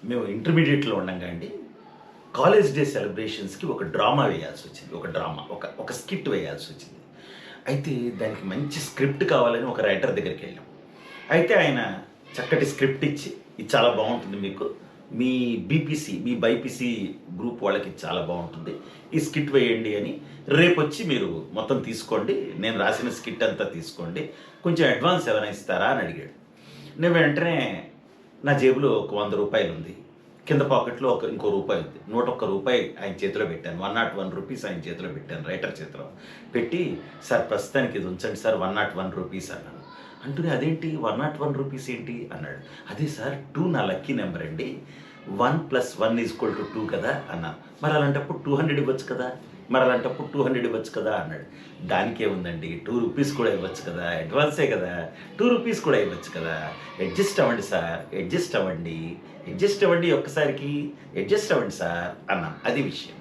మేము ఇంటర్మీడియట్లో ఉండంగా అండి కాలేజ్ డే సెలబ్రేషన్స్కి ఒక డ్రామా వేయాల్సి వచ్చింది. ఒక స్కిట్ వేయాల్సి వచ్చింది. అయితే దానికి మంచి స్క్రిప్ట్ కావాలని ఒక రైటర్ దగ్గరికి వెళ్ళాం. అయితే ఆయన చక్కటి స్క్రిప్ట్ ఇచ్చి ఇది చాలా బాగుంటుంది, మీకు మీ బైపీసీ గ్రూప్ వాళ్ళకి చాలా బాగుంటుంది, ఈ స్కిట్ వేయండి అని, రేపు వచ్చి మీరు మొత్తం తీసుకోండి, నేను రాసిన స్కిట్ అంతా తీసుకోండి, కొంచెం అడ్వాన్స్ ఏమైనా ఇస్తారా అని అడిగాడు. నేను వెంటనే నా జేబులో ఒక 100 రూపాయలు ఉంది, కింద పాకెట్లో ఇంకో రూపాయి ఉంది, 101 రూపాయి ఆయన చేతిలో పెట్టాను, 101 రూపీస్ ఆయన చేతిలో పెట్టాను, రైటర్ చేతిలో పెట్టి, సార్ ప్రస్తుతానికి ఇది ఉంచండి సార్, 101 రూపీస్ అన్నాను. అంటూనే అదేంటి 101 రూపీస్ ఏంటి అన్నాడు. అదే సార్ 2 నా లక్కీ నెంబర్ అండి, 1 + 1 = 2 కదా అన్నాను. మరి అలాంటప్పుడు 200 ఇవ్వచ్చు కదా అన్నాడు. దానికేముందండి, 2 రూపీస్ కూడా ఇవ్వచ్చు కదా, అడ్వాన్సే కదా, 2 రూపీస్ కూడా ఇవ్వచ్చు కదా, అడ్జస్ట్ అవ్వండి సార్, అడ్జస్ట్ అవ్వండి ఒక్కసారికి అడ్జస్ట్ అవ్వండి సార్ అన్నాను. అది విషయం.